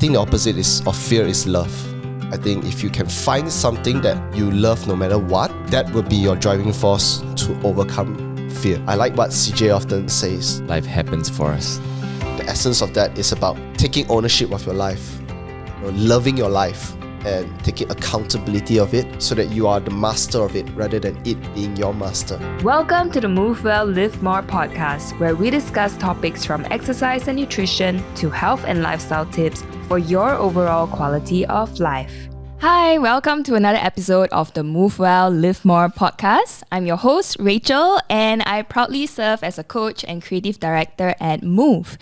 think the opposite of fear is love. I think if you can find something that you love no matter what, that will be your driving force to overcome fear. I like what CJ often says. Life happens for us. The essence of that is about taking ownership of your life, loving your life, and taking accountability of it so that you are the master of it rather than it being your master. Welcome to the Move Well, Live More podcast, where we discuss topics from exercise and nutrition to health and lifestyle tips for your overall quality of life. Hi, welcome to another episode of the Move Well, Live More podcast. I'm your host, Rachel, and I proudly serve as a coach and creative director at Move.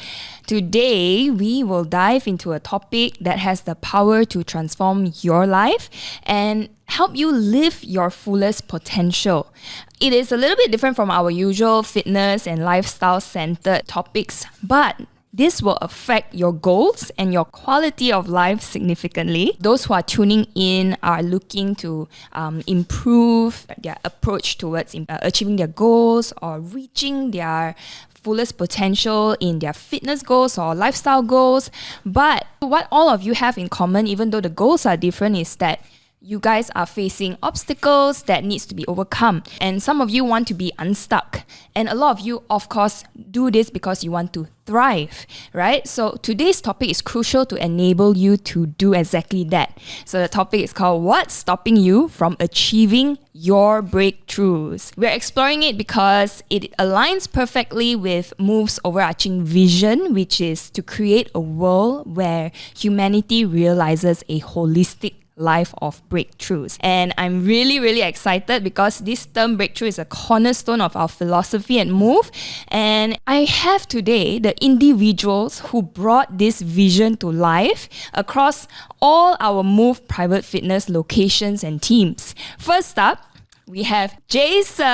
Today, we will dive into a topic that has the power to transform your life and help you live your fullest potential. It is a little bit different from our usual fitness and lifestyle-centered topics, but this will affect your goals and your quality of life significantly. Those who are tuning in are looking to improve their approach towards achieving their goals or reaching their fullest potential in their fitness goals or lifestyle goals. But what all of you have in common, even though the goals are different, is that you guys are facing obstacles that needs to be overcome. And some of you want to be unstuck. And a lot of you, of course, do this because you want to thrive, right? So today's topic is crucial to enable you to do exactly that. So the topic is called What's Stopping You from Achieving Your Breakthroughs? We're exploring it because it aligns perfectly with Move's overarching vision, which is to create a world where humanity realizes a holistic life of breakthroughs. And I'm really excited because this term breakthrough is a cornerstone of our philosophy at Move. And I have today the individuals who brought this vision to life across all our Move private fitness locations and teams. First up, we have Jason.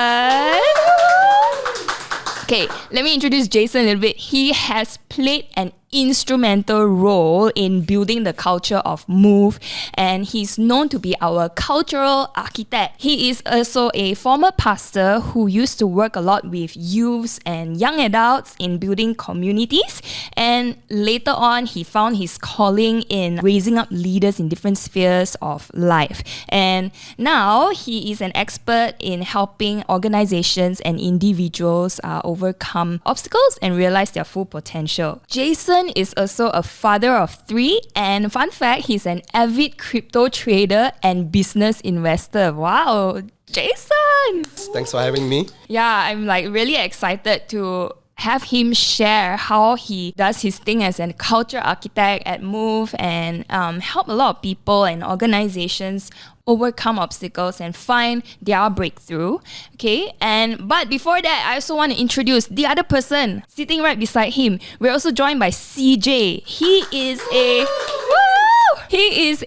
Okay, let me introduce Jason a little bit. He has played an instrumental role in building the culture of Move, and he's known to be our cultural architect. He is also a former pastor who used to work a lot with youths and young adults in building communities, and later on he found his calling in raising up leaders in different spheres of life. And now he is an expert in helping organizations and individuals overcome obstacles and realize their full potential. Jason is also a father of 3, and fun fact, he's an avid crypto trader and business investor. Wow, Jason! Thanks for having me. Yeah, I'm really excited to have him share how he does his thing as a culture architect at Move and help a lot of people and organizations overcome obstacles and find their breakthrough. Okay, but before that, I also want to introduce the other person sitting right beside him. We're also joined by CJ. He is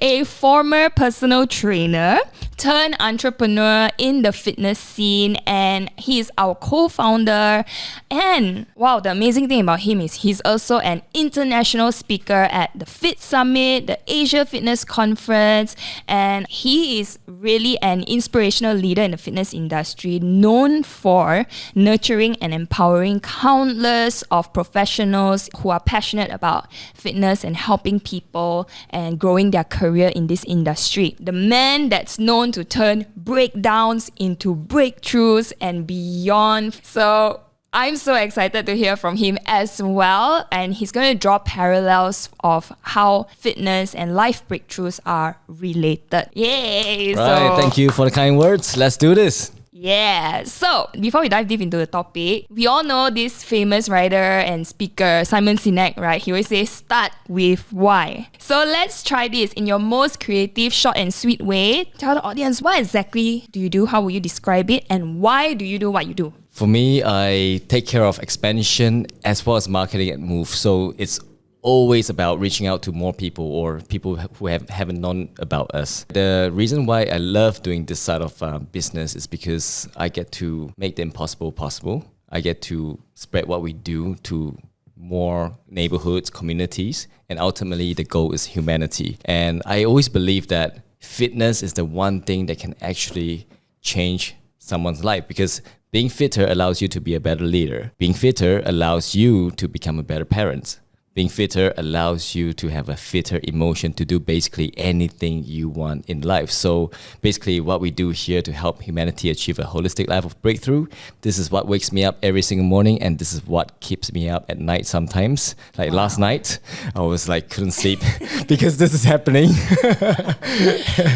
a former personal trainer turned entrepreneur in the fitness scene, and he is our co-founder. And wow, the amazing thing about him is he's also an international speaker at the Fit Summit, the Asia Fitness Conference, and he is really an inspirational leader in the fitness industry, known for nurturing and empowering countless of professionals who are passionate about fitness and helping people and growing their career in this industry. The man that's known to turn breakdowns into breakthroughs and beyond. So I'm so excited to hear from him as well, and he's going to draw parallels of how fitness and life breakthroughs are related. Yay! Right, thank you for the kind words. Let's do this. Yeah, so before we dive deep into the topic, we all know this famous writer and speaker, Simon Sinek, right? He always says, start with why. So let's try this in your most creative, short and sweet way. Tell the audience, what exactly do you do? How will you describe it? And why do you do what you do? For me, I take care of expansion as well as marketing at Move. So it's always about reaching out to more people or people who haven't known about us. The reason why I love doing this side of business is because I get to make the impossible possible. I get to spread what we do to more neighborhoods, communities, and ultimately the goal is humanity. And I always believe that fitness is the one thing that can actually change someone's life, because being fitter allows you to be a better leader. Being fitter allows you to become a better parent. Being fitter allows you to have a fitter emotion to do basically anything you want in life. So basically what we do here to help humanity achieve a holistic life of breakthrough, this is what wakes me up every single morning, and this is what keeps me up at night sometimes. Like last night, I was like couldn't sleep because this is happening.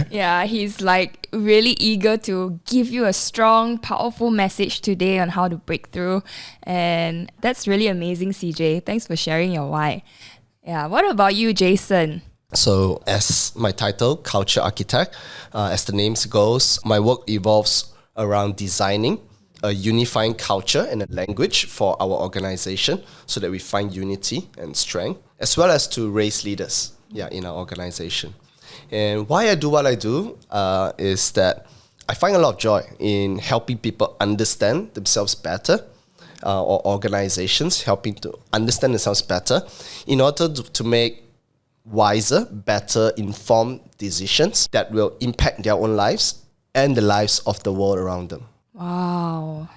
Yeah, he's like really eager to give you a strong, powerful message today on how to break through. And that's really amazing, CJ. Thanks for sharing your why. Yeah, what about you, Jason? So as my title, Culture Architect, as the name goes, my work evolves around designing a unifying culture and a language for our organization so that we find unity and strength, as well as to raise leaders in our organization. And why I do what I do is that I find a lot of joy in helping people understand themselves better, or organizations helping to understand themselves better in order to make wiser, better informed decisions that will impact their own lives and the lives of the world around them. Wow.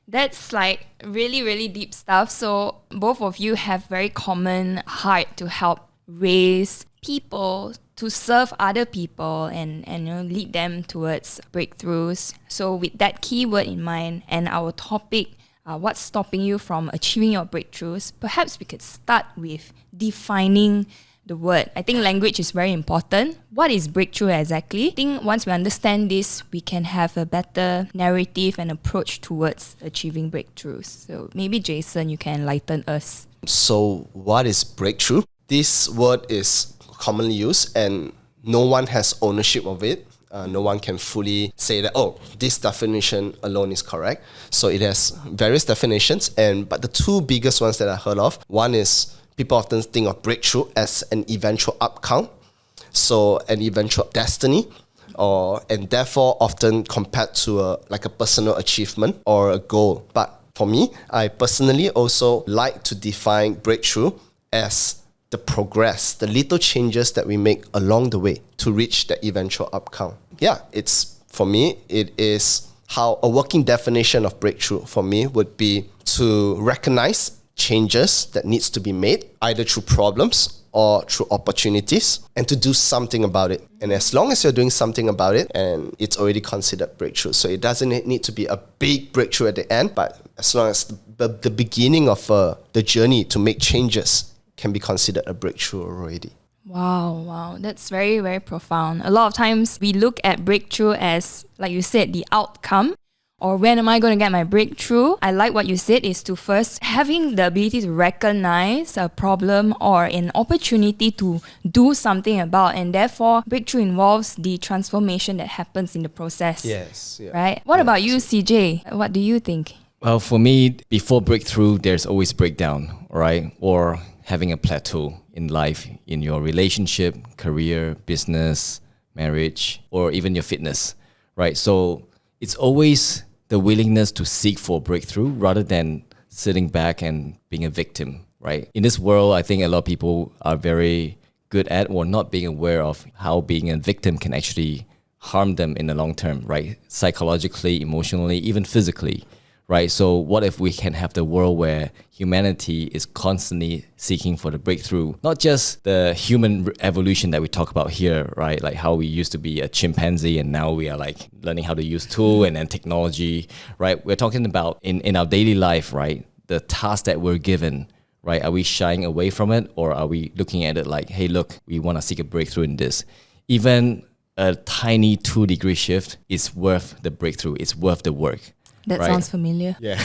That's like really, really deep stuff. So both of you have very common heart to help raise people, to serve other people and lead them towards breakthroughs. So with that keyword in mind and our topic, what's stopping you from achieving your breakthroughs, perhaps we could start with defining the word. I think language is very important. What is breakthrough exactly? I think once we understand this, we can have a better narrative and approach towards achieving breakthroughs. So maybe Jason, you can enlighten us. So what is breakthrough? This word is commonly used and no one has ownership of it. No one can fully say that, this definition alone is correct. So it has various definitions, but the two biggest ones that I heard of, one is people often think of breakthrough as an eventual outcome, so an eventual destiny, and therefore often compared to a personal achievement or a goal. But for me, I personally also like to define breakthrough as the progress, the little changes that we make along the way to reach the eventual outcome. For me, it is how a working definition of breakthrough for me would be to recognize changes that needs to be made, either through problems or through opportunities, and to do something about it. And as long as you're doing something about it, and it's already considered breakthrough. So it doesn't need to be a big breakthrough at the end, but as long as the beginning of the journey to make changes can be considered a breakthrough already. Wow. That's very, very profound. A lot of times we look at breakthrough as, like you said, the outcome, or when am I going to get my breakthrough? I like what you said is to first having the ability to recognize a problem or an opportunity to do something about, and therefore breakthrough involves the transformation that happens in the process. Yes. Yeah. Right? What about you, CJ? What do you think? Well, for me, before breakthrough, there's always breakdown, right? Or having a plateau in life, in your relationship, career, business, marriage, or even your fitness, right? So it's always the willingness to seek for breakthrough rather than sitting back and being a victim, right? In this world, I think a lot of people are very good at or not being aware of how being a victim can actually harm them in the long term, right? Psychologically, emotionally, even physically, right? So what if we can have the world where humanity is constantly seeking for the breakthrough, not just the human evolution that we talk about here, right? Like how we used to be a chimpanzee and now we are like learning how to use tool and then technology, right? We're talking about in our daily life, right? The task that we're given, right? Are we shying away from it, or are we looking at it like, hey, look, we want to seek a breakthrough in this? Even a tiny 2-degree shift is worth the breakthrough. It's worth the work. That right? sounds familiar. Yeah.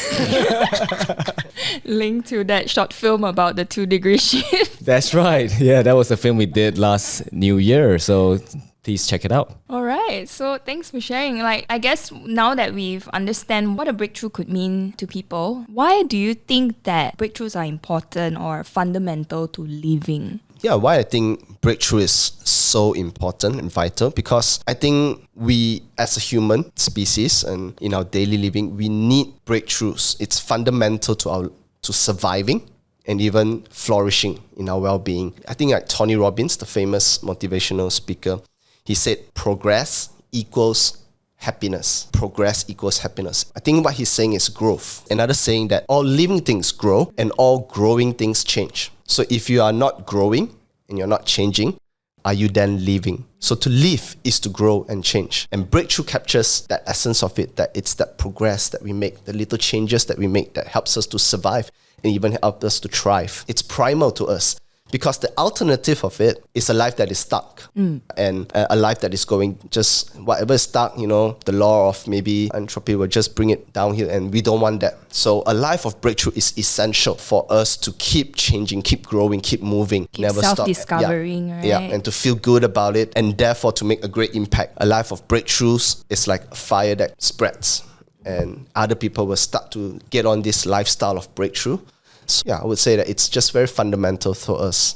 Linked to that short film about the 2-degree shift. That's right. Yeah, that was a film we did last New Year. So please check it out. All right. So thanks for sharing. Like, I guess now that we've understand what a breakthrough could mean to people, why do you think that breakthroughs are important or fundamental to living? Yeah, why I think breakthrough is so important and vital, because I think we as a human species and in our daily living, we need breakthroughs. It's fundamental to surviving and even flourishing in our well-being. I think like Tony Robbins, the famous motivational speaker, he said progress equals happiness. Progress equals happiness. I think what he's saying is growth. Another saying that all living things grow and all growing things change. So if you are not growing and you're not changing, are you then living? So to live is to grow and change. And breakthrough captures that essence of it, that it's that progress that we make, the little changes that we make that helps us to survive and even help us to thrive. It's primal to us. Because the alternative of it is a life that is stuck and a life that is going just whatever is stuck, the law of maybe entropy will just bring it downhill, and we don't want that. So a life of breakthrough is essential for us to keep changing, keep growing, keep moving, never stop. Self-discovering, right? Yeah, and to feel good about it and therefore to make a great impact. A life of breakthroughs is like a fire that spreads and other people will start to get on this lifestyle of breakthrough. So I would say that it's just very fundamental for us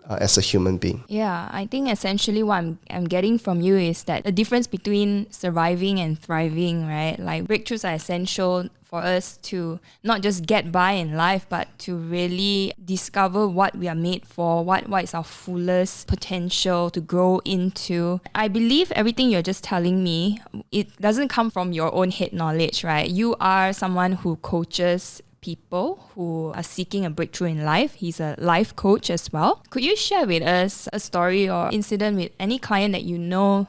as a human being. Yeah, I think essentially what I'm getting from you is that the difference between surviving and thriving, right? Like breakthroughs are essential for us to not just get by in life, but to really discover what we are made for, what is our fullest potential to grow into. I believe everything you're just telling me, it doesn't come from your own head knowledge, right? You are someone who coaches people who are seeking a breakthrough in life. He's a life coach as well. Could you share with us a story or incident with any client that you know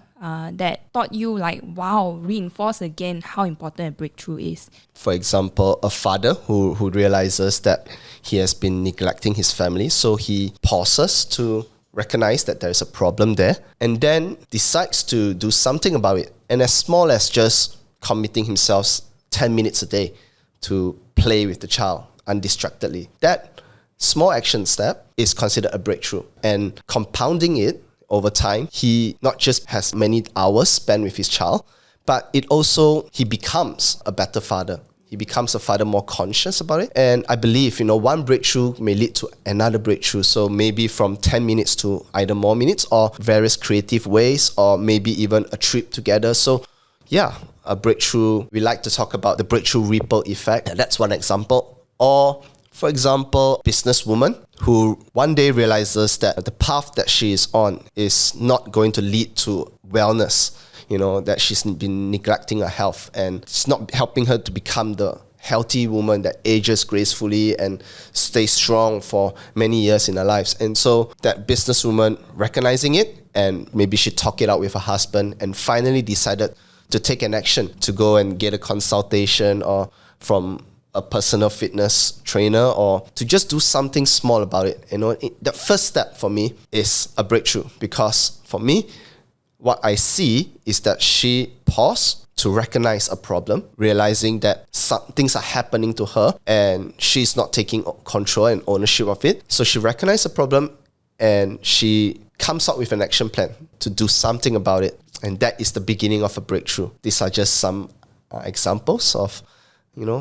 that taught you reinforce again how important a breakthrough is? For example, a father who realizes that he has been neglecting his family, so he pauses to recognize that there is a problem there and then decides to do something about it. And as small as just committing himself 10 minutes a day to play with the child undistractedly. That small action step is considered a breakthrough. And compounding it over time, he not just has many hours spent with his child, but he becomes a better father. He becomes a father more conscious about it. And I believe, one breakthrough may lead to another breakthrough. So maybe from 10 minutes to either more minutes or various creative ways or maybe even a trip together. So a breakthrough, we like to talk about the breakthrough ripple effect. That's one example. Or, for example, a businesswoman who one day realizes that the path that she is on is not going to lead to wellness, that she's been neglecting her health and it's not helping her to become the healthy woman that ages gracefully and stays strong for many years in her lives. And so that businesswoman recognizing it, and maybe she talked it out with her husband and finally decided to take an action, to go and get a consultation or from a personal fitness trainer or to just do something small about it. The first step for me is a breakthrough, because for me, what I see is that she paused to recognize a problem, realizing that some things are happening to her and she's not taking control and ownership of it. So she recognized the problem and she comes up with an action plan to do something about it. And that is the beginning of a breakthrough. These are just some examples of,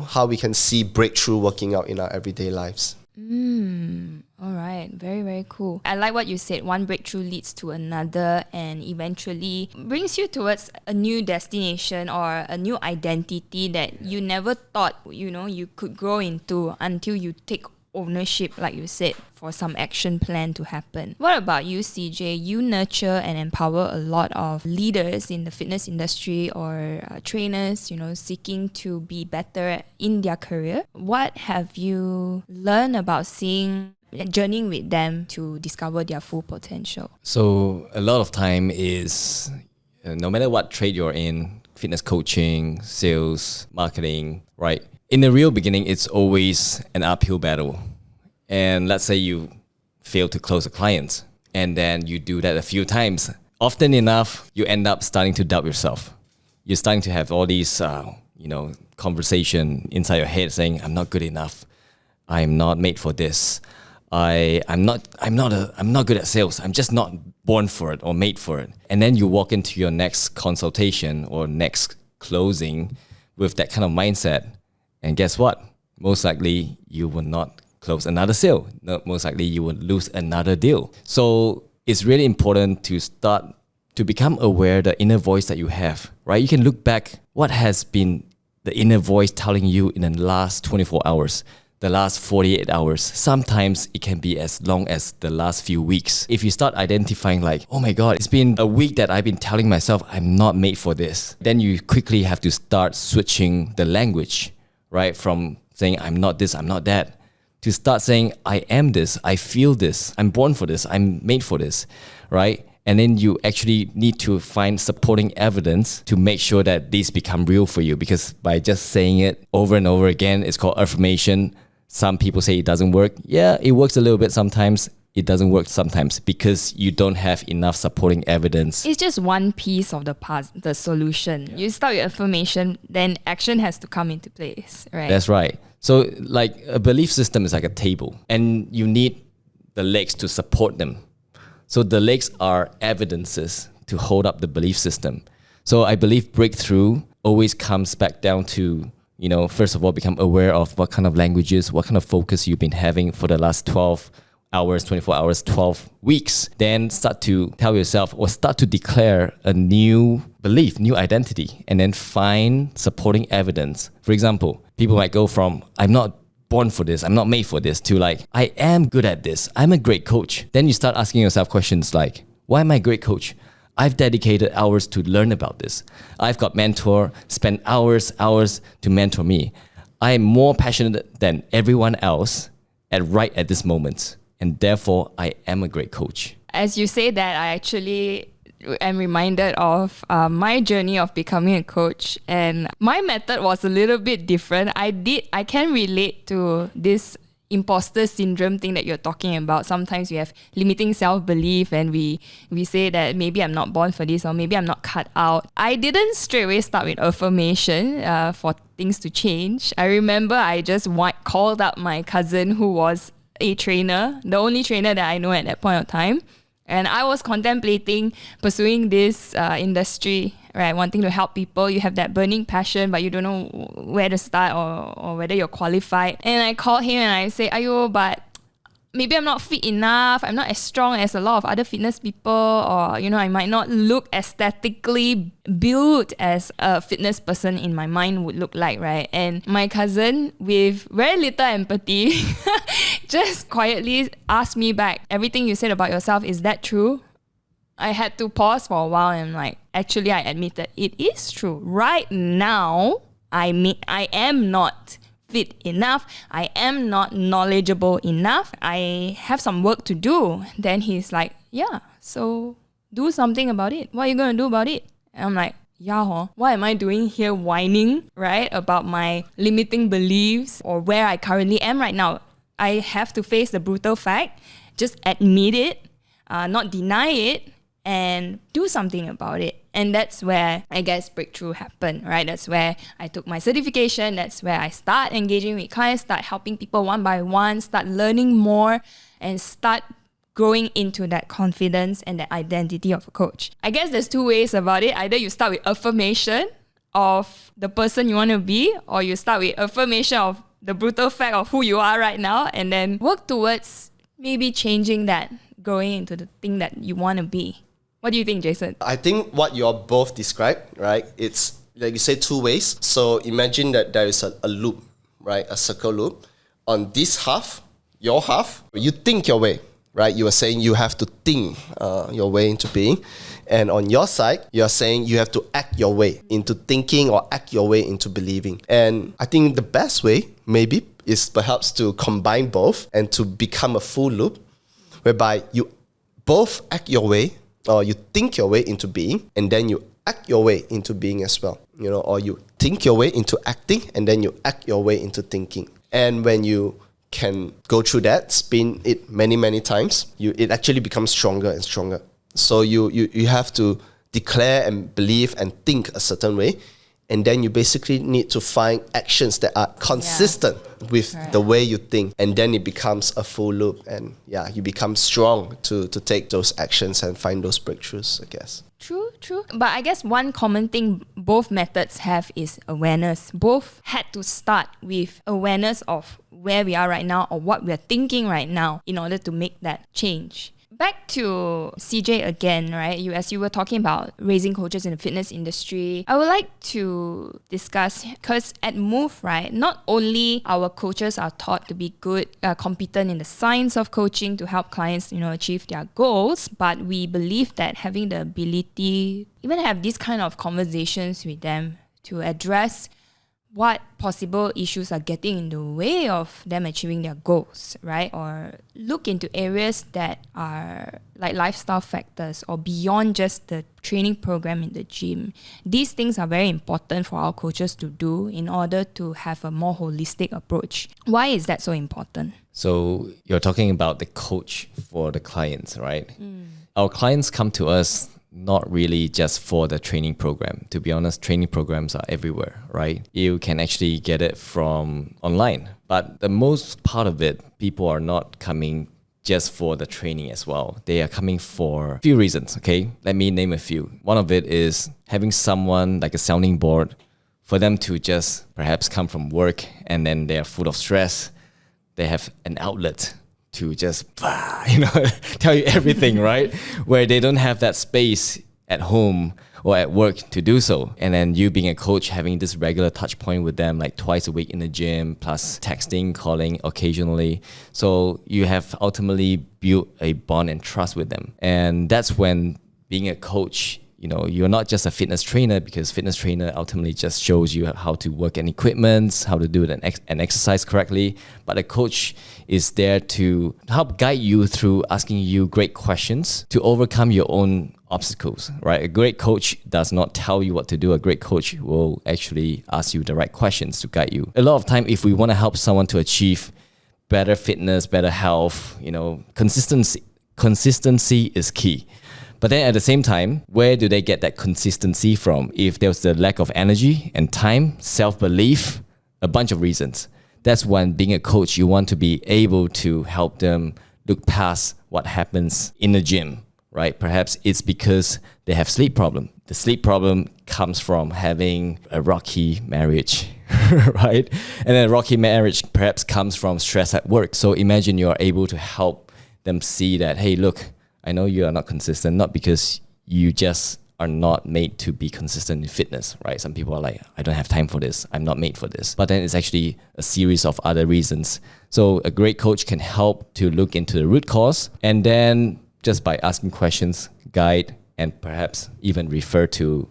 how we can see breakthrough working out in our everyday lives. All right. Very, very cool. I like what you said. One breakthrough leads to another and eventually brings you towards a new destination or a new identity that you never thought, you could grow into until you take ownership, like you said, for some action plan to happen. What about you, CJ? You nurture and empower a lot of leaders in the fitness industry or trainers, seeking to be better in their career. What have you learned about journeying with them to discover their full potential? So a lot of time is, no matter what trade you're in, fitness coaching, sales, marketing, right? In the real beginning, it's always an uphill battle. And let's say you fail to close a client, and then you do that a few times. Often enough, you end up starting to doubt yourself. You're starting to have all these, conversation inside your head saying, "I'm not good enough. I'm not made for this. I'm not good at sales. I'm just not born for it or made for it." And then you walk into your next consultation or next closing with that kind of mindset. And guess what? Most likely you will not close another sale. No, most likely you will lose another deal. So it's really important to start to become aware of the inner voice that you have, right? You can look back, what has been the inner voice telling you in the last 24 hours? the last 48 hours. Sometimes it can be as long as the last few weeks. If you start identifying like, oh my God, it's been a week that I've been telling myself I'm not made for this, then you quickly have to start switching the language, right? From saying I'm not this, I'm not that, to start saying I am this, I feel this, I'm born for this, I'm made for this, right? And then you actually need to find supporting evidence to make sure that these become real for you. Because by just saying it over and over again, it's called affirmation. Some people say it doesn't work. Yeah, it works a little bit sometimes. It doesn't work sometimes because you don't have enough supporting evidence. It's just one piece of the solution. Yeah. You start with affirmation, then action has to come into place, right? That's right. So like a belief system is like a table and you need the legs to support them. So the legs are evidences to hold up the belief system. So I believe breakthrough always comes back down to, first of all, become aware of what kind of languages, what kind of focus you've been having for the last 12 hours, 24 hours, 12 weeks. Then start to tell yourself or start to declare a new belief, new identity, and then find supporting evidence. For example, people might go from, I'm not born for this, I'm not made for this, to like, I am good at this, I'm a great coach. Then you start asking yourself questions like, why am I a great coach? I've dedicated hours to learn about this. I've got mentor, spent hours to mentor me. I am more passionate than everyone else right at this moment. And therefore, I am a great coach. As you say that, I actually am reminded of my journey of becoming a coach, and my method was a little bit different. I can relate to this imposter syndrome thing that you're talking about. Sometimes we have limiting self-belief and we say that maybe I'm not born for this or maybe I'm not cut out. I didn't straight away start with affirmation for things to change. I remember I just called up my cousin who was a trainer, the only trainer that I know at that point of time. And I was contemplating pursuing this industry, right? Wanting to help people. You have that burning passion, but you don't know where to start or whether you're qualified. And I called him and I say, "Ayo, but maybe I'm not fit enough. I'm not as strong as a lot of other fitness people, or I might not look aesthetically built as a fitness person in my mind would look like, right?" And my cousin, with very little empathy, just quietly asked me back, "Everything you said about yourself, is that true?" I had to pause for a while and actually I admitted it is true. Right now, I am not fit enough. I am not knowledgeable enough. I have some work to do. Then he's like, "Yeah, so do something about it. What are you going to do about it?" And I'm like, "Yeah, what am I doing here whining, right, about my limiting beliefs or where I currently am right now? I have to face the brutal fact, just admit it, not deny it, and do something about it." And that's where I guess breakthrough happened, right? That's where I took my certification. That's where I start engaging with clients, start helping people one by one, start learning more, and start growing into that confidence and that identity of a coach. I guess there's two ways about it. Either you start with affirmation of the person you want to be, or you start with affirmation of the brutal fact of who you are right now, and then work towards maybe changing that, growing into the thing that you want to be. What do you think, Jason? I think what you all both described, right? It's like you say, two ways. So imagine that there is a loop, right? A circle loop. On this half, your half, you think your way, right? You are saying you have to think your way into being. And on your side, you're saying you have to act your way into thinking or act your way into believing. And I think the best way, maybe, is perhaps to combine both and to become a full loop, whereby you both act your way, or you think your way into being, and then you act your way into being as well. Or you think your way into acting, and then you act your way into thinking. And when you can go through that, spin it many, many times, it actually becomes stronger and stronger. So you have to declare and believe and think a certain way, and then you basically need to find actions that are consistent with the way you think, and then it becomes a full loop, and you become strong to take those actions and find those breakthroughs, I guess. True. But I guess one common thing both methods have is awareness. Both had to start with awareness of where we are right now or what we're thinking right now in order to make that change. Back to CJ again, right? As you were talking about raising coaches in the fitness industry, I would like to discuss, because at Move, right, not only our coaches are taught to be good, competent in the science of coaching to help clients, achieve their goals, but we believe that having the ability, even have these kind of conversations with them to address what possible issues are getting in the way of them achieving their goals, right? Or look into areas that are like lifestyle factors or beyond just the training program in the gym. These things are very important for our coaches to do in order to have a more holistic approach. Why is that so important? So you're talking about the coach for the clients, right? Our clients come to us not really just for the training program. To be honest, training programs are everywhere, right? You can actually get it from online. But the most part of it, people are not coming just for the training as well. They are coming for a few reasons, okay? Let me name a few. One of it is having someone like a sounding board for them to just perhaps come from work and then they're full of stress. They have an outlet to just, tell you everything, right? Where they don't have that space at home or at work to do so. And then you being a coach, having this regular touch point with them like twice a week in the gym, plus texting, calling occasionally. So you have ultimately built a bond and trust with them. And that's when being a coach, you're not just a fitness trainer, because fitness trainer ultimately just shows you how to work an equipment, how to do an exercise correctly. But a coach is there to help guide you through asking you great questions to overcome your own obstacles, right? A great coach does not tell you what to do. A great coach will actually ask you the right questions to guide you. A lot of time, if we want to help someone to achieve better fitness, better health, consistency is key. But then at the same time, where do they get that consistency from? If there's the lack of energy and time, self-belief, a bunch of reasons. That's when being a coach, you want to be able to help them look past what happens in the gym, right? Perhaps it's because they have sleep problem. The sleep problem comes from having a rocky marriage, right? And then a rocky marriage perhaps comes from stress at work. So imagine you are able to help them see that, hey, look, I know you are not consistent, not because you just are not made to be consistent in fitness, right? Some people are like, I don't have time for this. I'm not made for this. But then it's actually a series of other reasons. So a great coach can help to look into the root cause, and then just by asking questions, guide, and perhaps even refer to,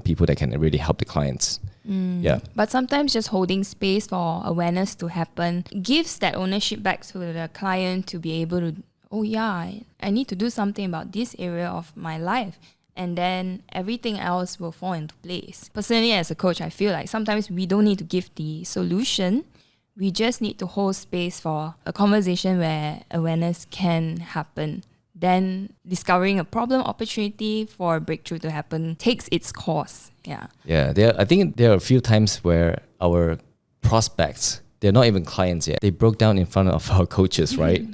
people that can really help the clients. Yeah. But sometimes just holding space for awareness to happen gives that ownership back to the client to be able to, oh yeah, I need to do something about this area of my life. And then everything else will fall into place. Personally, as a coach, I feel like sometimes we don't need to give the solution. We just need to hold space for a conversation where awareness can happen. Then discovering a problem opportunity for a breakthrough to happen takes its course. Yeah. Yeah. I think there are a few times where our prospects, they're not even clients yet. They broke down in front of our coaches, right?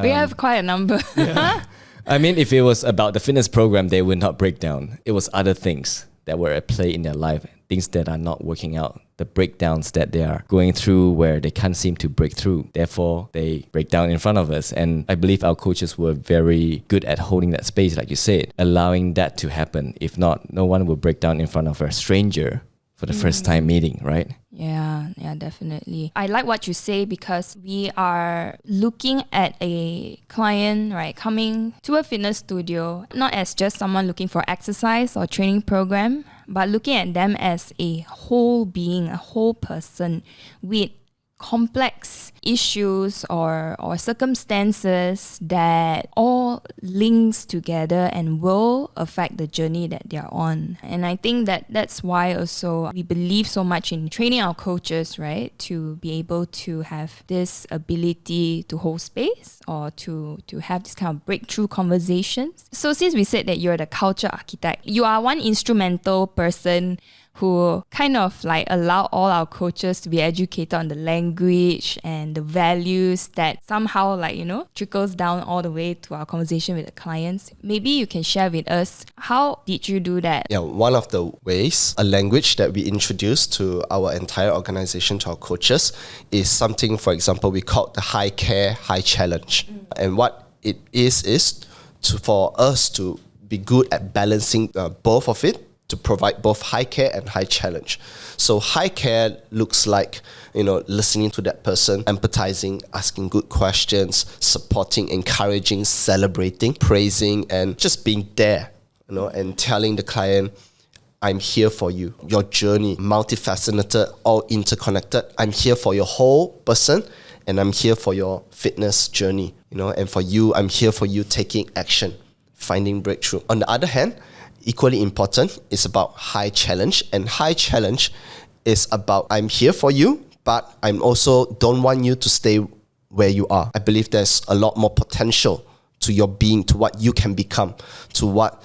We have quite a number. Yeah. I mean, if it was about the fitness program, they would not break down. It was other things that were at play in their life, things that are not working out, the breakdowns that they are going through where they can't seem to break through. Therefore, they break down in front of us. And I believe our coaches were very good at holding that space, like you said, allowing that to happen. If not, no one will break down in front of a stranger for the first time meeting, right? Yeah, definitely. I like what you say because we are looking at a client, right, coming to a fitness studio, not as just someone looking for exercise or training program, but looking at them as a whole being, a whole person with complex issues or circumstances that all links together and will affect the journey that they're on. And I think that that's why also we believe so much in training our coaches, right? To be able to have this ability to hold space or to have this kind of breakthrough conversations. So since we said that you're the culture architect, you are one instrumental person who kind of like allow all our coaches to be educated on the language and the values that somehow trickles down all the way to our conversation with the clients. Maybe you can share with us, how did you do that? Yeah, one of the ways, a language that we introduce to our entire organization, to our coaches, is something, for example, we call the high care, high challenge. And what it is for us to be good at balancing both of it, to provide both high care and high challenge. So high care looks like, listening to that person, empathizing, asking good questions, supporting, encouraging, celebrating, praising, and just being there, and telling the client, I'm here for you. Your journey, multifaceted, all interconnected. I'm here for your whole person, and I'm here for your fitness journey, and for you, I'm here for you taking action, finding breakthrough. On the other hand, equally important is about high challenge, and high challenge is about I'm here for you, but I'm also don't want you to stay where you are. I believe there's a lot more potential to your being, to what you can become, to what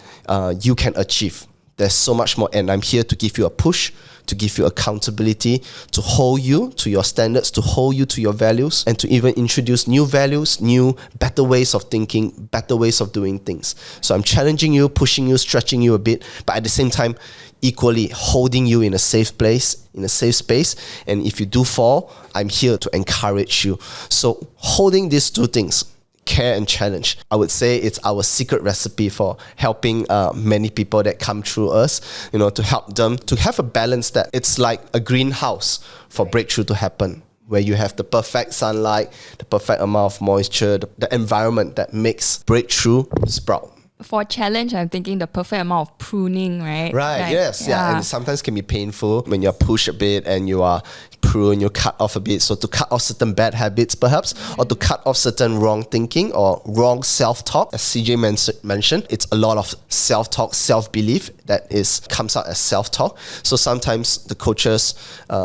you can achieve. There's so much more, and I'm here to give you a push, to give you accountability, to hold you to your standards, to hold you to your values, and to even introduce new values, new, better ways of thinking, better ways of doing things. So I'm challenging you, pushing you, stretching you a bit, but at the same time, equally holding you in a safe place, in a safe space. And if you do fall, I'm here to encourage you. So holding these two things, care and challenge, I would say it's our secret recipe for helping many people that come through us, to help them to have a balance that it's like a greenhouse for breakthrough to happen, where you have the perfect sunlight, the perfect amount of moisture, the environment that makes breakthrough sprout. For challenge, I'm thinking the perfect amount of pruning, right? Right, like, yes, yeah. And sometimes can be painful when you're pushed a bit and you are prune, you cut off a bit. So to cut off certain bad habits perhaps, or to cut off certain wrong thinking or wrong self-talk, as CJ mentioned, it's a lot of self-talk, self-belief that comes out as self-talk. So sometimes the coaches,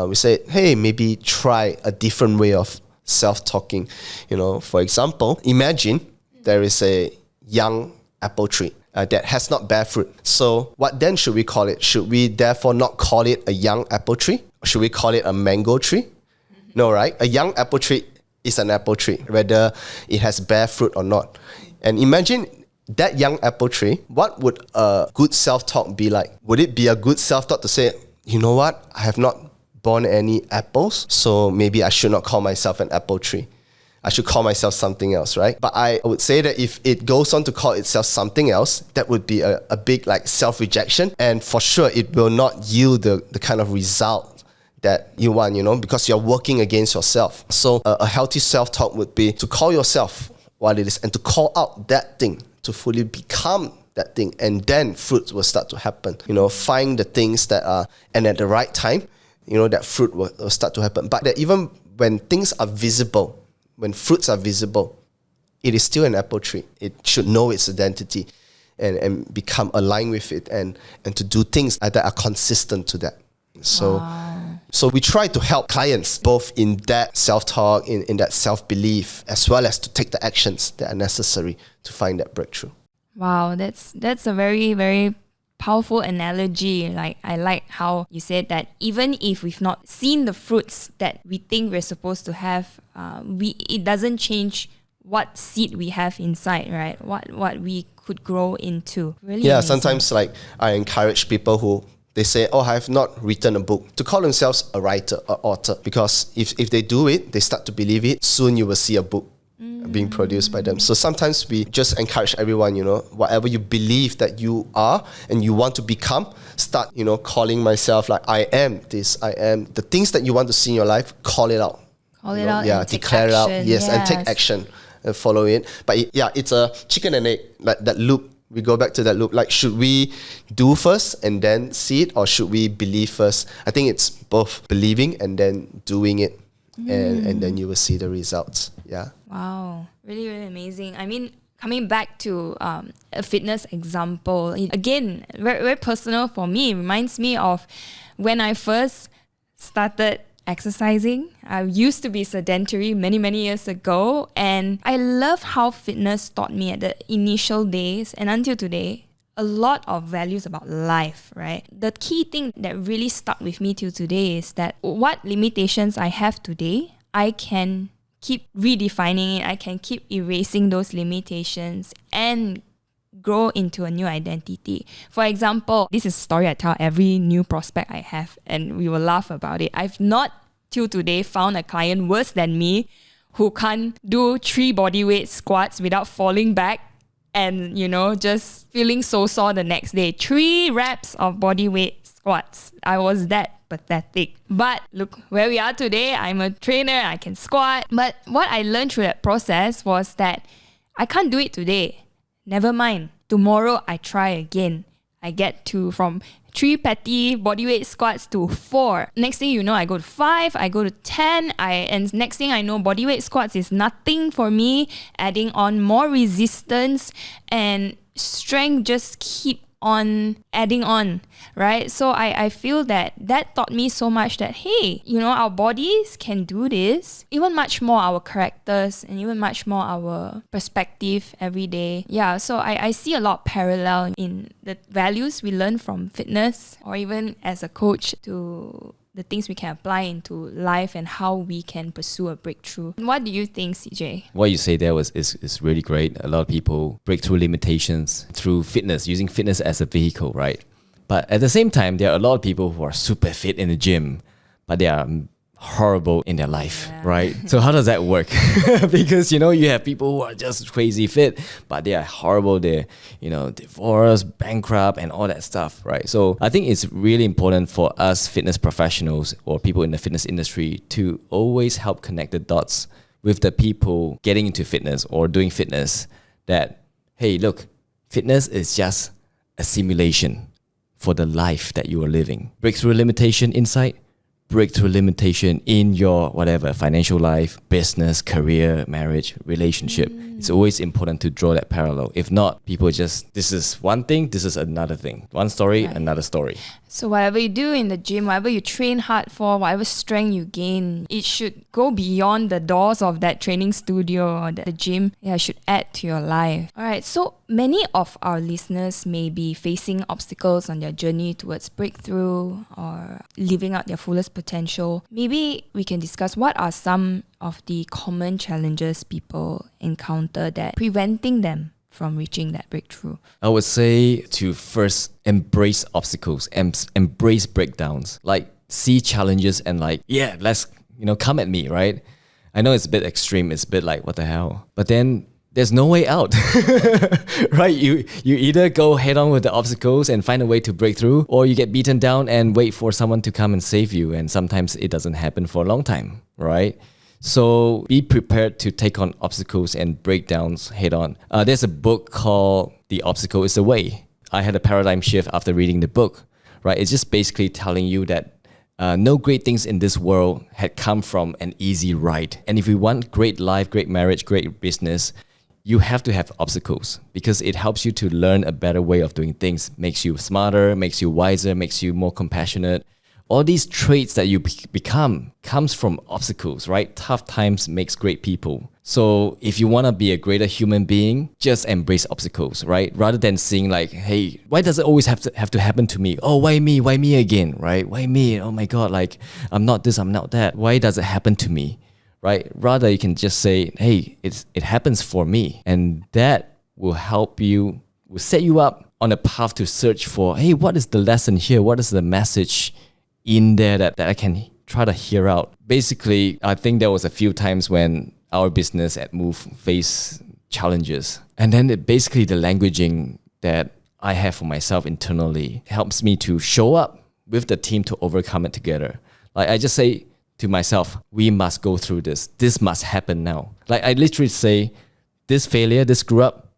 we say, hey, maybe try a different way of self-talking. For example, imagine there is a young apple tree that has not bear fruit. So what then should we call it? Should we therefore not call it a young apple tree? Or should we call it a mango tree? No, right? A young apple tree is an apple tree, whether it has bear fruit or not. And imagine that young apple tree, what would a good self-talk be like? Would it be a good self-talk to say, you know what? I have not borne any apples, so maybe I should not call myself an apple tree. I should call myself something else, right? But I would say that if it goes on to call itself something else, that would be a big self-rejection. And for sure, it will not yield the kind of result that you want, because you're working against yourself. So a healthy self-talk would be to call yourself what it is and to call out that thing, to fully become that thing. And then fruits will start to happen. Find the things that are, and at the right time, that fruit will start to happen. But that even when things are visible, when fruits are visible, it is still an apple tree. It should know its identity and become aligned with it and to do things that are consistent to that. So we try to help clients both in that self-talk, in that self-belief, as well as to take the actions that are necessary to find that breakthrough. Wow, that's a very, very powerful analogy. I like how you said that even if we've not seen the fruits that we think we're supposed to have, it doesn't change what seed we have inside, right? What we could grow into. Really amazing. Sometimes I encourage people who they say, oh, I have not written a book, to call themselves a writer, an author, because if they do it, they start to believe it, soon you will see a book being produced by them. So sometimes we just encourage everyone, whatever you believe that you are and you want to become, start, calling myself I am this, I am the things that you want to see in your life, call it out. Call it out. Yeah, declare it out. Yes, and take action and follow it. But it's a chicken and egg, that loop. We go back to that loop. Should we do first and then see it, or should we believe first? I think it's both believing and then doing it. And then you will see the results. Yeah. Wow. Really, really amazing. I mean, coming back to a fitness example, again, very, very personal for me. It reminds me of when I first started exercising. I used to be sedentary many, many years ago. And I love how fitness taught me at the initial days and until today a lot of values about life, right? The key thing that really stuck with me till today is that what limitations I have today, I can keep redefining it. I can keep erasing those limitations and grow into a new identity. For example, this is a story I tell every new prospect I have, and we will laugh about it. I've not till today found a client worse than me who can't do 3 bodyweight squats without falling back and, just feeling so sore the next day. 3 reps of bodyweight squats. I was that pathetic. But look where we are today. I'm a trainer. I can squat. But what I learned through that process was that I can't do it today. Never mind. Tomorrow I try again. I get from 3 petty bodyweight squats to 4. Next thing you know, I go to 5, I go to 10, and next thing I know, bodyweight squats is nothing for me. Adding on more resistance and strength just keep on adding on, right? So I feel that taught me so much that, hey, our bodies can do this, even much more our characters and even much more our perspective every day. Yeah, so I see a lot of parallel in the values we learn from fitness or even as a coach to the things we can apply into life and how we can pursue a breakthrough. What do you think, CJ? What you say there is really great. A lot of people break through limitations through fitness, using fitness as a vehicle, right? But at the same time, there are a lot of people who are super fit in the gym, but they are horrible in their life, right? So how does that work? Because, you have people who are just crazy fit, but they are horrible. They're, divorced, bankrupt, and all that stuff, right? So I think it's really important for us fitness professionals or people in the fitness industry to always help connect the dots with the people getting into fitness or doing fitness that, hey, look, fitness is just a simulation for the life that you are living. Breakthrough limitation insight, breakthrough limitation in your whatever financial life, business, career, marriage, relationship. It's always important to draw that parallel. If not, people just, this is one thing, this is another thing. One story, another story. So whatever you do in the gym, whatever you train hard for, whatever strength you gain, it should go beyond the doors of that training studio or the gym. Yeah, it should add to your life. All right, so many of our listeners may be facing obstacles on their journey towards breakthrough or living out their fullest potential. Maybe we can discuss what are some of the common challenges people encounter that preventing them from reaching that breakthrough. I would say to first embrace obstacles, embrace breakdowns, like see challenges and let's, come at me, right? I know it's a bit extreme. It's a bit like, what the hell? But then there's no way out, right? You either go head on with the obstacles and find a way to break through, or you get beaten down and wait for someone to come and save you. And sometimes it doesn't happen for a long time, right? So be prepared to take on obstacles and breakdowns head on. There's a book called The Obstacle is the Way. I had a paradigm shift after reading the book, right? It's just basically telling you that no great things in this world had come from an easy ride. And if you want great life, great marriage, great business, you have to have obstacles because it helps you to learn a better way of doing things, makes you smarter, makes you wiser, makes you more compassionate. All these traits that you become comes from obstacles, right? Tough times makes great people. So if you want to be a greater human being, just embrace obstacles, right? Rather than seeing like, hey, why does it always have to happen to me? Oh, why me? Why me again, right? Why me? Oh my God, like I'm not this, I'm not that. Why does it happen to me, right? Rather, you can just say, hey, it happens for me. And that will help you, will set you up on a path to search for, hey, what is the lesson here? What is the message in there that I can try to hear out? Basically, I think there was a few times when our business at Move faced challenges. And then basically the languaging that I have for myself internally helps me to show up with the team to overcome it together. Like I just say to myself, we must go through this. This must happen now. Like I literally say, this failure, this screw up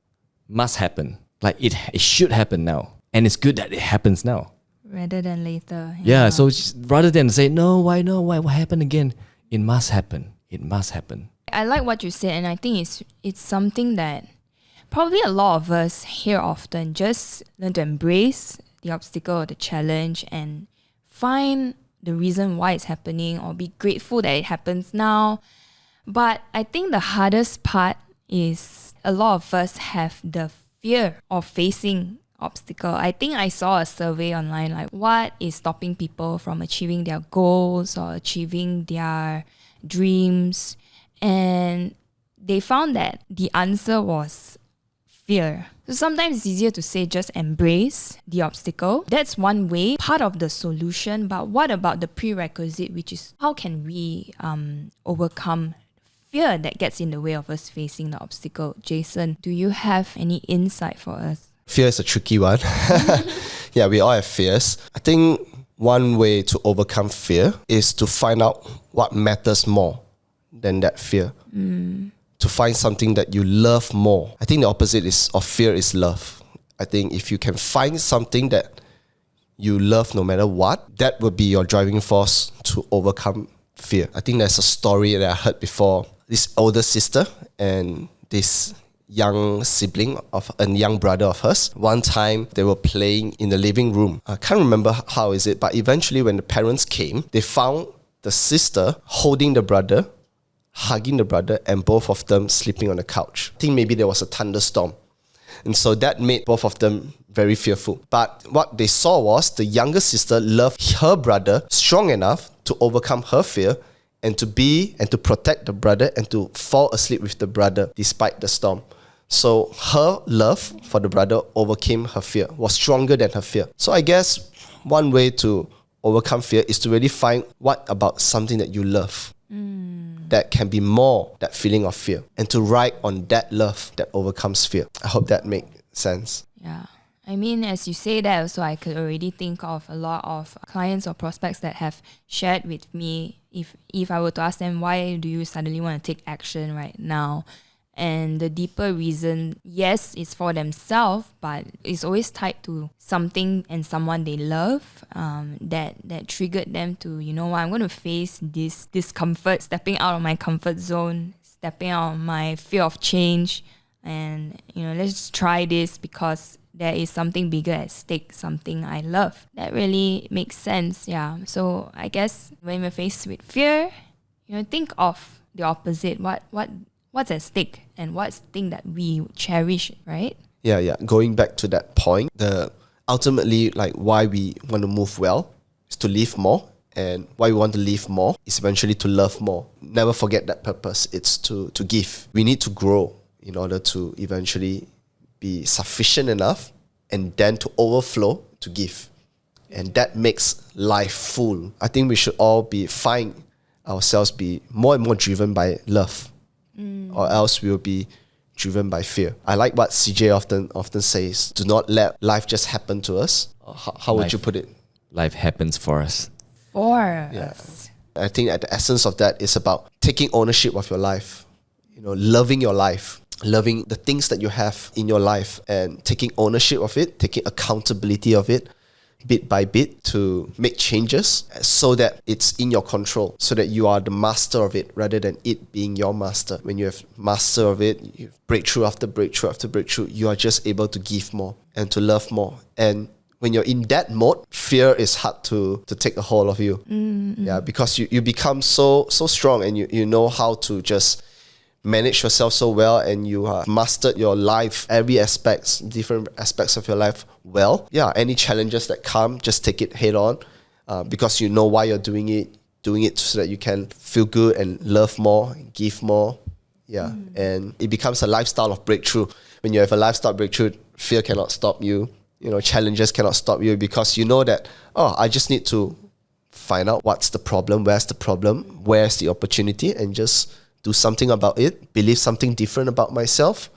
must happen. Like it should happen now. And it's good that it happens now. Rather than later. Yeah, so rather than say, no, why, what happened again? It must happen. It must happen. I like what you said, and I think it's something that probably a lot of us hear often. Just learn to embrace the obstacle or the challenge and find the reason why it's happening or be grateful that it happens now. But I think the hardest part is a lot of us have the fear of facing obstacle. I think I saw a survey online like what is stopping people from achieving their goals or achieving their dreams, and they found that the answer was fear. So sometimes it's easier to say just embrace the obstacle. That's one way, part of the solution. But what about the prerequisite, which is how can we overcome fear that gets in the way of us facing the obstacle. Jason, do you have any insight for us? Fear is a tricky one. Yeah, we all have fears. I think one way to overcome fear is to find out what matters more than that fear. To find something that you love more. I think the opposite of fear is love. I think if you can find something that you love no matter what, that will be your driving force to overcome fear. I think there's a story that I heard before. This older sister and this young sibling of a young brother of hers. One time they were playing in the living room. I can't remember how is it, but eventually when the parents came, they found the sister holding the brother, hugging the brother, and both of them sleeping on the couch. I think maybe there was a thunderstorm. And so that made both of them very fearful. But what they saw was the younger sister loved her brother strong enough to overcome her fear and to protect the brother and to fall asleep with the brother despite the storm. So her love for the brother overcame her fear, was stronger than her fear. So I guess one way to overcome fear is to really find what about something that you love that can be more that feeling of fear, and to ride on that love that overcomes fear. I hope that makes sense. Yeah. I mean, as you say that also, I could already think of a lot of clients or prospects that have shared with me if I were to ask them, why do you suddenly want to take action right now? And the deeper reason, yes, it's for themselves, but it's always tied to something and someone they love, that triggered them to, you know what, I'm going to face this discomfort, stepping out of my comfort zone, stepping out of my fear of change, and, you know, let's try this because there is something bigger at stake, something I love. That really makes sense, yeah. So I guess when we're faced with fear, you know, think of the opposite. What's at stake and what's the thing that we cherish, right? Yeah. Going back to that point, ultimately, like, why we want to move well is to live more, and why we want to live more is eventually to love more. Never forget that purpose. It's to give. We need to grow in order to eventually be sufficient enough and then to overflow to give. And that makes life full. I think we should all find ourselves be more and more driven by love. Or else we'll be driven by fear. I like what CJ often says, do not let life just happen to us. How would you put it? Life happens for us. I think at the essence of that is about taking ownership of your life, you know, loving your life, loving the things that you have in your life, and taking ownership of it, taking accountability of it, bit by bit, to make changes so that it's in your control, so that you are the master of it rather than it being your master. When you have master of it, you have breakthrough after breakthrough after breakthrough, you are just able to give more and to love more. And when you're in that mode, fear is hard to take a hold of you. Yeah, because you become so strong, and you know how to just manage yourself so well, and you have mastered your life, different aspects of your life well. Yeah, any challenges that come, just take it head on, because you know why you're doing it so that you can feel good and love more, give more. Yeah, and it becomes a lifestyle of breakthrough. When you have a lifestyle breakthrough, fear cannot stop you. You know, challenges cannot stop you, because you know that, I just need to find out what's the problem, where's the problem, where's the opportunity, and just do something about it, believe something different about myself,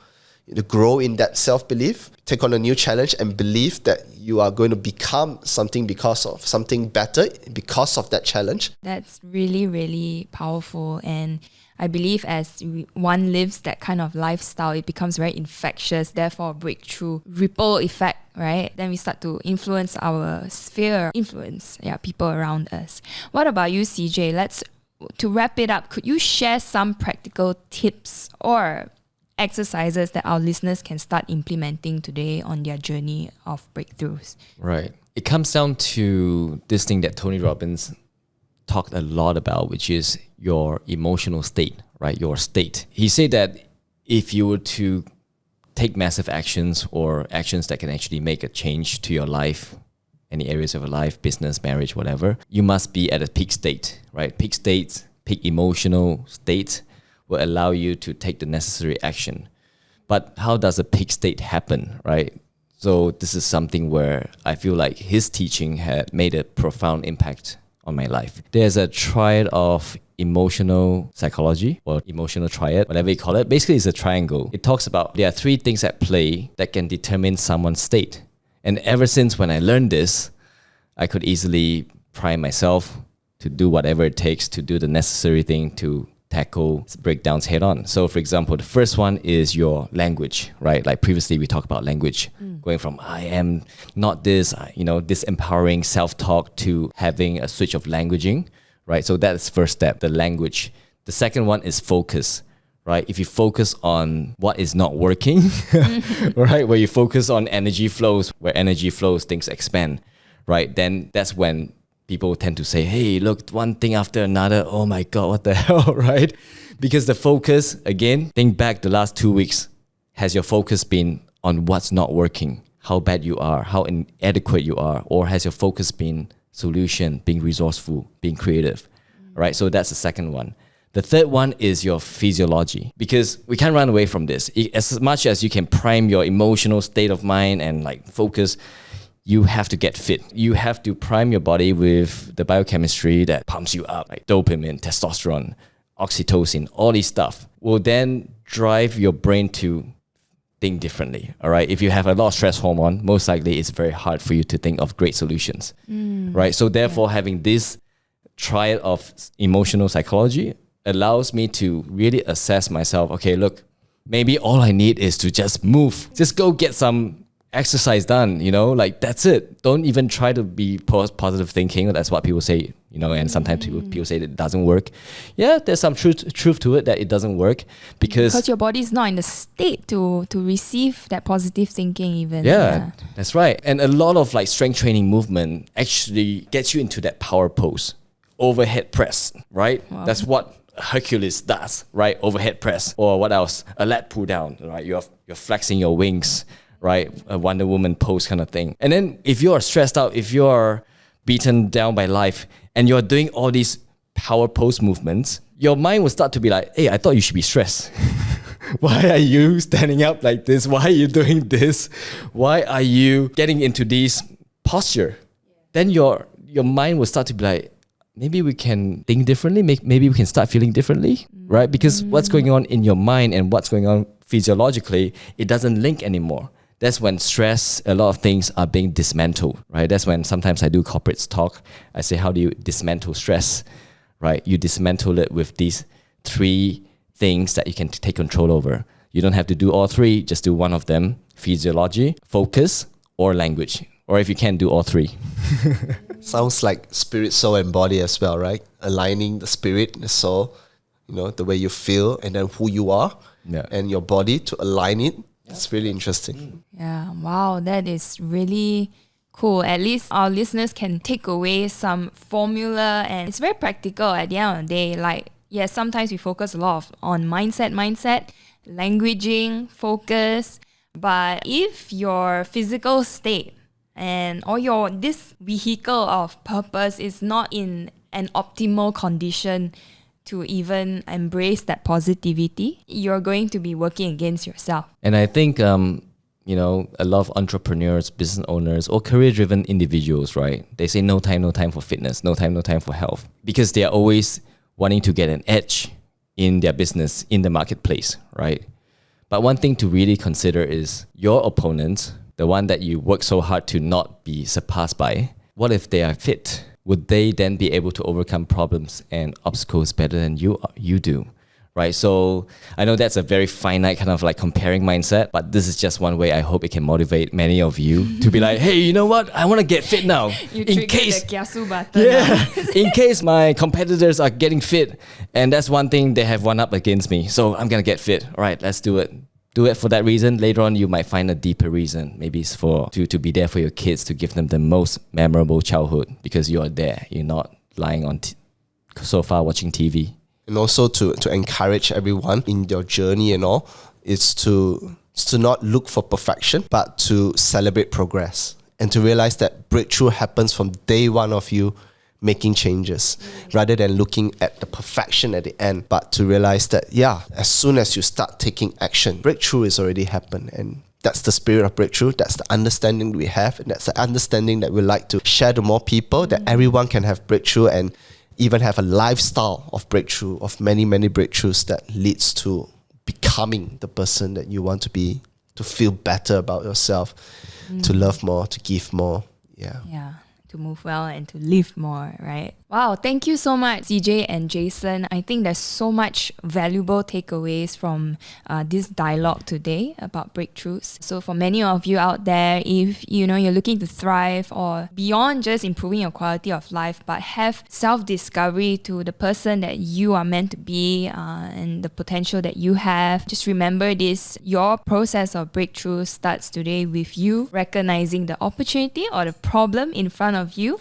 to grow in that self-belief, take on a new challenge, and believe that you are going to become something because of something better because of that challenge. That's really, really powerful. And I believe as one lives that kind of lifestyle, it becomes very infectious, therefore breakthrough, ripple effect, right? Then we start to influence our sphere, people around us. What about you, CJ? To wrap it up, could you share some practical tips or exercises that our listeners can start implementing today on their journey of breakthroughs? Right. It comes down to this thing that Tony Robbins talked a lot about, which is your emotional state, right? Your state. He said that if you were to take massive actions or actions that can actually make a change to your life, any areas of your life, business, marriage, whatever, you must be at a peak state, right? Peak emotional state will allow you to take the necessary action. But how does a peak state happen, right? So this is something where I feel like his teaching had made a profound impact on my life. There's a triad of emotional psychology or emotional triad, whatever you call it. Basically, it's a triangle. It talks about there are three things at play that can determine someone's state. And ever since when I learned this, I could easily prime myself to do whatever it takes to do the necessary thing to tackle breakdowns head on. So for example, the first one is your language, right? Like previously we talked about language, going from I am not this, this empowering self-talk to having a switch of languaging, right? So that's first step, the language. The second one is focus, right? If you focus on what is not working, right? Where you focus on energy flows, where energy flows, things expand, right? Then that's when people tend to say, hey, look, one thing after another. Oh my God, what the hell, right? Because the focus, again, think back the last 2 weeks. Has your focus been on what's not working? How bad you are, how inadequate you are? Or has your focus been solution, being resourceful, being creative, right? So that's the second one. The third one is your physiology, because we can't run away from this. As much as you can prime your emotional state of mind and like focus, you have to get fit. You have to prime your body with the biochemistry that pumps you up, like dopamine, testosterone, oxytocin, all these stuff will then drive your brain to think differently, all right? If you have a lot of stress hormone, most likely it's very hard for you to think of great solutions, right? So therefore, having this triad of emotional psychology allows me to really assess myself. Okay, look, maybe all I need is to just move. Just go get some exercise done, like that's it. Don't even try to be positive thinking. That's what people say, and sometimes people say that it doesn't work. Yeah, there's some truth to it that it doesn't work because your body is not in the state to receive that positive thinking even. Yeah, that's right. And a lot of like strength training movement actually gets you into that power pose. Overhead press, right? Wow. That's what Hercules does, right? Overhead press. Or what else? A lat pull down, right? You're flexing your wings, right? A Wonder Woman pose kind of thing. And then if you're stressed out, if you're beaten down by life and you're doing all these power pose movements, your mind will start to be like, hey, I thought you should be stressed. Why are you standing up like this? Why are you doing this? Why are you getting into this posture? Then your mind will start to be like, maybe we can think differently. Maybe we can start feeling differently, right? Because what's going on in your mind and what's going on physiologically, it doesn't link anymore. That's when stress, a lot of things are being dismantled, right? That's when sometimes I do corporate talk. I say, how do you dismantle stress, right? You dismantle it with these three things that you can take control over. You don't have to do all three, just do one of them. Physiology, focus, or language. Or if you can't do all three. Sounds like spirit, soul, and body as well, right? Aligning the spirit, the soul, the way you feel, and then who you are, and your body to align it. It's really interesting. Yeah, wow, that is really cool. At least our listeners can take away some formula, and it's very practical at the end of the day. Like, yes, sometimes we focus a lot on mindset, languaging, focus. But if your physical state or this vehicle of purpose is not in an optimal condition to even embrace that positivity, you're going to be working against yourself. And I think, a lot of entrepreneurs, business owners, or career-driven individuals, right? They say no time for fitness, no time for health, because they are always wanting to get an edge in their business, in the marketplace, right? But one thing to really consider is your opponent, the one that you work so hard to not be surpassed by. What if they are fit? Would they then be able to overcome problems and obstacles better than you do, right? So I know that's a very finite kind of like comparing mindset, but this is just one way I hope it can motivate many of you to be like, hey, you know what? I want to get fit now. You trigger the kiasu button. Yeah, in case my competitors are getting fit, and that's one thing they have one up against me. So I'm going to get fit. All right, let's do it. Do it for that reason. Later on, you might find a deeper reason. Maybe it's to be there for your kids, to give them the most memorable childhood because you are there. You're not lying on sofa watching TV. And also to encourage everyone in your journey and all, is to not look for perfection, but to celebrate progress and to realize that breakthrough happens from day one of you making changes rather than looking at the perfection at the end, but to realize that, as soon as you start taking action, breakthrough is already happened. And that's the spirit of breakthrough. That's the understanding we have. And that's the understanding that we like to share to more people, that everyone can have breakthrough. And even have a lifestyle of breakthrough, of many, many breakthroughs that leads to becoming the person that you want to be, to feel better about yourself, to love more, to give more. Yeah. Yeah. To move well and to live more, right? Wow, thank you so much, CJ and Jason. I think there's so much valuable takeaways from this dialogue today about breakthroughs. So for many of you out there, if you're looking to thrive or beyond just improving your quality of life, but have self-discovery to the person that you are meant to be and the potential that you have, just remember this: your process of breakthrough starts today with you recognizing the opportunity or the problem in front of you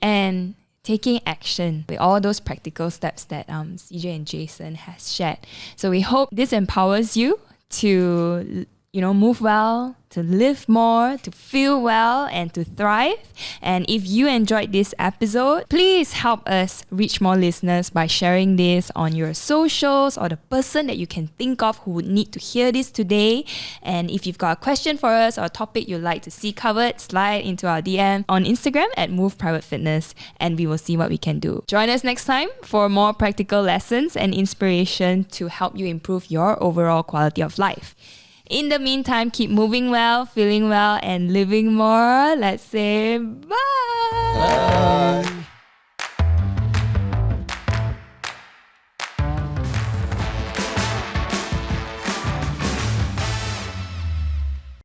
and taking action with all those practical steps that CJ and Jason has shared. So we hope this empowers you to move well, to live more, to feel well, and to thrive. And if you enjoyed this episode, please help us reach more listeners by sharing this on your socials or the person that you can think of who would need to hear this today. And if you've got a question for us or a topic you'd like to see covered, slide into our DM on Instagram at Move Private Fitness, and we will see what we can do. Join us next time for more practical lessons and inspiration to help you improve your overall quality of life. In the meantime, keep moving well, feeling well, and living more. Let's say bye. Bye.